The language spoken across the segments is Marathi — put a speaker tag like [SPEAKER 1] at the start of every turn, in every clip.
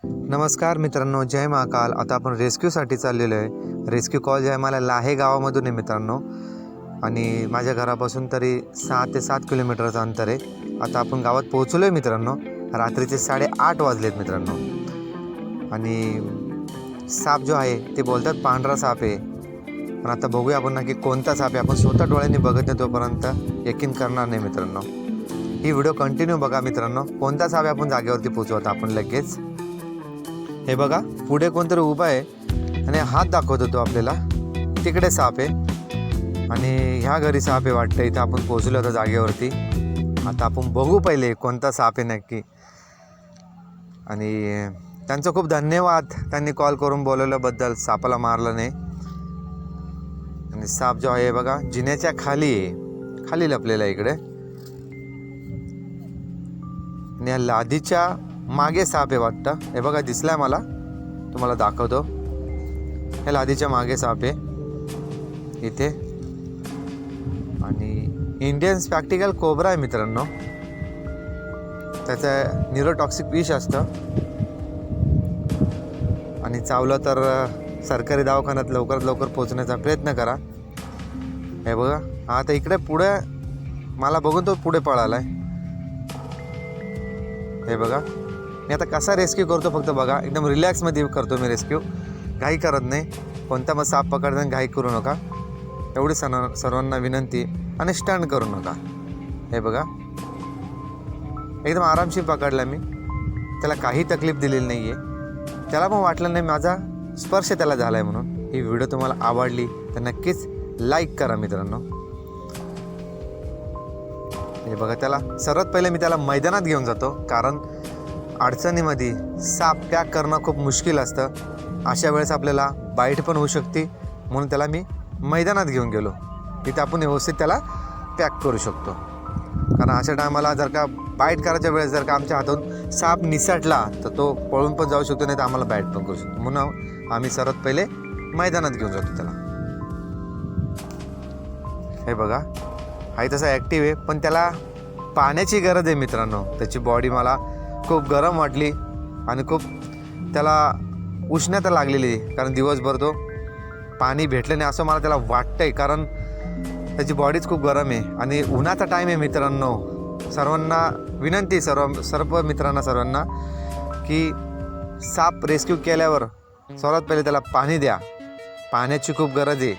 [SPEAKER 1] नमस्कार मित्रांनो, जय महाकाल. आता आपण रेस्क्यूसाठी चाललेलो आहे. रेस्क्यू कॉल जे आहे मला लाहे गावामधून आहे मित्रांनो, आणि माझ्या घरापासून तरी 6 ते 7 किलोमीटरचं अंतर आहे. आता आपण गावात पोहोचलो आहे मित्रांनो. रात्रीचे 8:30 वाजलेत मित्रांनो. आणि साप जो आहे ते बोलतात पांढरा साप आहे, पण आता बघूया आपण नक्की कोणता साप आहे. आपण स्वतः डोळ्यांनी बघत नाही तोपर्यंत यकीन करणार नाही मित्रांनो. ही व्हिडिओ कंटिन्यू बघा मित्रांनो. कोणता साप आहे आपण जागेवरती पोहोचवत आपण लगेच. हे बघा, पुढे कोणतरी उभा आहे आणि हात दाखवत होतो आपल्याला. तिकडे साप आहे आणि ह्या घरी साप आहे वाटतं. इथं आपण पोहोचलो होतो जागेवरती. आता आपण बघू पहिले कोणता साप आहे नक्की. आणि त्यांचं खूप धन्यवाद, त्यांनी कॉल करून बोलवल्याबद्दल. सापाला मारलं नाही. आणि साप जो आहे बघा जिन्याच्या खाली आहे, खाली लपलेला इकडे. आणि या लादीच्या मागे साप आहे वाटतं. हे बघा दिसलाय मला, तुम्हाला दाखवतो. हे लादीच्या मागे साप आहे इथे. आणि इंडियन स्पॅक्टिकल कोब्रा आहे मित्रांनो. त्याचं न्यूरोटॉक्सिक विष असतं आणि चावलं तर सरकारी दवाखान्यात लवकरात लवकर पोहोचण्याचा प्रयत्न करा. हे बघा, आता इकडे पुढे मला बघून तो पुढे पळालाय. हे बघा, मी आता कसा रेस्क्यू करतो फक्त बघा. एकदम रिलॅक्समध्ये करतो मी रेस्क्यू, घाई करत नाही. कोणता मग साप पकडताना घाई करू नका, एवढी सर्वांना विनंती. आणि स्टंट करू नका. हे बघा, एकदम आरामशीर पकडला मी. त्याला काही तकलीफ दिलेली नाही आहे. त्याला पण वाटलं नाही माझा स्पर्श त्याला झाला आहे म्हणून. ही व्हिडिओ तुम्हाला आवडली तर नक्कीच लाईक करा मित्रांनो. हे बघा, त्याला सर्वात पहिले मी त्याला मैदानात घेऊन जातो, कारण अडचणीमध्ये साप पॅक करणं खूप मुश्किल असतं. अशा वेळेस आपल्याला बाईट पण होऊ शकते, म्हणून त्याला मी मैदानात घेऊन गेलो. तिथे आपण व्यवस्थित त्याला पॅक करू शकतो. कारण अशा टायमाला जर का बाईट करायच्या वेळेस जर का आमच्या हातून साप निसटला तर तो पळून पण जाऊ शकतो, नाही तर आम्हाला बाईट पण करू शकतो. म्हणून आम्ही सर्वात पहिले मैदानात घेऊन जातो त्याला. हे बघा, हा तसा ॲक्टिव्ह आहे, पण त्याला पाण्याची गरज आहे मित्रांनो. त्याची बॉडी मला खूप गरम वाटली आणि खूप त्याला उष्णता लागलेली आहे, कारण दिवसभर तो पाणी भेटलं नाही असं मला त्याला वाटतं आहे. कारण त्याची बॉडीच खूप गरम आहे आणि उन्हाचा टाईम आहे मित्रांनो. सर्वांना विनंती, सर्व मित्रांना सर्वांना, की साप रेस्क्यू केल्यावर सर्वात पहिले त्याला पाणी द्या. पाण्याची खूप गरज आहे,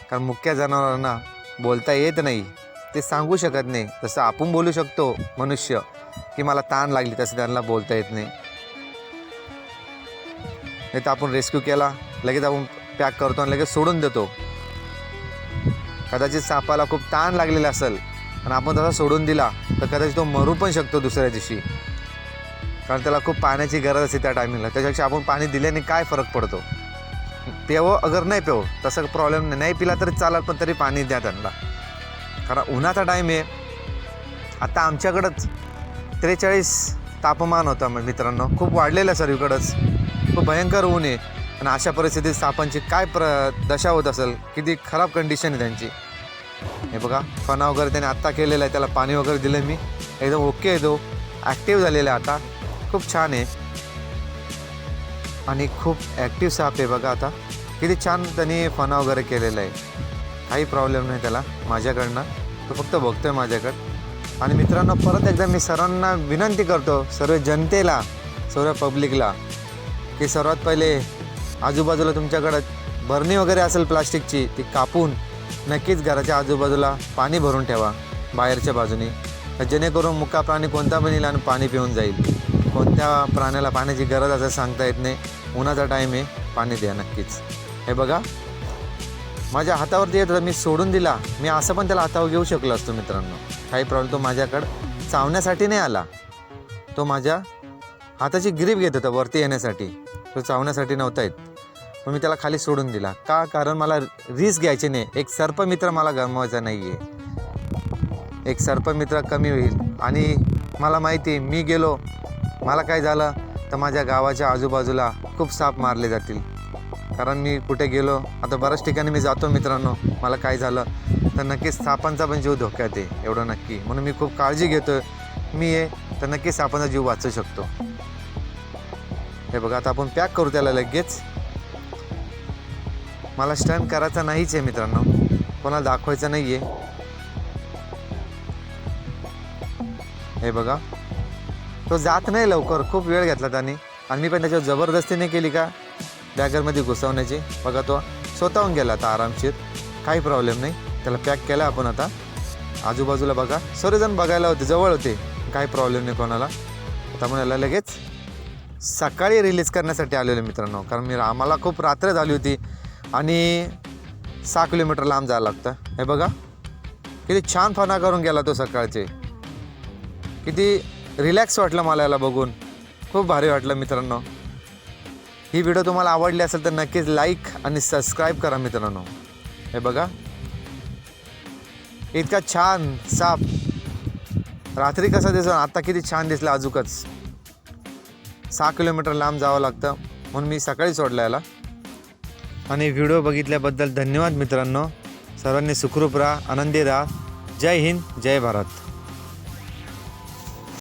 [SPEAKER 1] कारण मुख्य जनावरांना बोलता येत नाही, ते सांगू शकत नाही. तसं आपण बोलू शकतो मनुष्य, की मला ताण लागली, तसं त्यांना बोलता येत नाही. नाही तर आपण रेस्क्यू केला लगेच आपण पॅक करतो आणि लगेच सोडून देतो. कदाचित सापाला खूप ताण लागलेला असेल आणि आपण तसा सोडून दिला तर कदाचित तो मरू पण शकतो दुसऱ्या दिवशी, कारण त्याला खूप पाण्याची गरज असते त्या टायमिंगला. त्याच्यापेक्षा आपण पाणी दिल्याने काय फरक पडतो. प्यावं अगर नाही प्यावं तसं प्रॉब्लेम नाही, पिला तरी चालेल, पण तरी पाणी द्या त्यांना. कारण उन्हाचा टाईम आहे. आता आमच्याकडंच 43 तापमान होतं मित्रांनो. खूप वाढलेलं आहे सर्वीकडंच, खूप भयंकर ऊन आहे. आणि अशा परिस्थितीत सापांची काय दशा होत असेल, किती खराब कंडिशन आहे त्यांची. हे बघा, फणा वगैरे त्याने आत्ता केलेला आहे, त्याला पाणी वगैरे दिलं मी. एकदम ओके आहे, तो ॲक्टिव्ह झालेला आहे आता, खूप छान आहे. आणि खूप ॲक्टिव्ह साप आहे बघा. आता किती छान त्यांनी फणा वगैरे केलेला आहे. काही प्रॉब्लेम नाही त्याला माझ्याकडनं, तो फक्त बघतो आहे माझ्याकडं. आणि मित्रांनो, परत एकदा मी सर्वांना विनंती करतो, सर्व जनतेला, सर्व पब्लिकला, की सर्वात पहिले आजूबाजूला तुमच्याकडं भरणी वगैरे असेल प्लास्टिकची, ती कापून नक्कीच घराच्या आजूबाजूला पाणी भरून ठेवा बाहेरच्या बाजूने, जेणेकरून मुका प्राणी कोणता पण येईल आणि पाणी पिऊन जाईल. कोणत्या प्राण्याला पाण्याची गरज असं सांगता येत नाही. उन्हाचा टाईम आहे, पाणी द्या नक्कीच. हे बघा, माझ्या हातावरती येत होता, मी सोडून दिला. मी असं पण त्याला हातावर घेऊ शकलो असतो मित्रांनो, काही प्रॉब्लेम. तो माझ्याकडं चावण्यासाठी नाही आला, तो माझ्या हाताची ग्रीप घेत होता वरती येण्यासाठी, तो चावण्यासाठी नव्हता येत. पण मी त्याला खाली सोडून दिला. का? कारण मला रिस्क घ्यायची नाही. एक सर्पमित्र मला गमवायचा नाही आहे. एक सर्पमित्र कमी होईल. आणि मला माहिती आहे, मी गेलो, मला काय झालं तर माझ्या गावाच्या आजूबाजूला खूप साप मारले जातील. कारण मी कुठे गेलो, आता बऱ्याच ठिकाणी मी जातो मित्रांनो, मला काय झालं तर नक्कीच सापांचा पण जीव धोक्यात आहे, एवढं नक्की. म्हणून मी खूप काळजी घेतो. मी आहे तर नक्कीच सापांचा जीव वाचू शकतो. हे बघा आता आपण पॅक करू त्याला लगेच. मला स्टंट करायचा नाहीच आहे मित्रांनो, कोणाला दाखवायचं नाही आहे. हे बघा तो जात नाही लवकर, खूप वेळ घेतला त्याने आणि मी पण त्याच्यावर जबरदस्तीने केली का बॅगरमध्ये घुसवण्याची. बघा तो स्वतःहून गेला आता आरामशीर, काही प्रॉब्लेम नाही. त्याला पॅक केला आपण आता. आजूबाजूला बघा सर्वजण बघायला होते, जवळ होते, काही प्रॉब्लेम नाही कोणाला. आता आपण याला लगेच सकाळी रिलीज करण्यासाठी आलेलो मित्रांनो, कारण आम्हाला खूप रात्र झाली होती आणि 6 किलोमीटर लांब जायला लागतं. हे बघा किती छान फना करून गेला तो सकाळचे, किती रिलॅक्स वाटलं मला याला बघून, खूप भारी वाटलं मित्रांनो. ही व्हिडिओ तुम्हाला आवडली असेल तर नक्कीच लाईक आणि सबस्क्राईब करा मित्रांनो. हे बघा इतका छान साप रात्री कसा दिसतो, आता किती छान दिसला अजूकच. 6 किलोमीटर लांब जावं लागतं म्हणून मी सकाळी सोडला याला. आणि व्हिडिओ बघितल्याबद्दल धन्यवाद मित्रांनो. सर्वांनी सुखरूप राहा, आनंदी राहा. जय हिंद, जय भारत.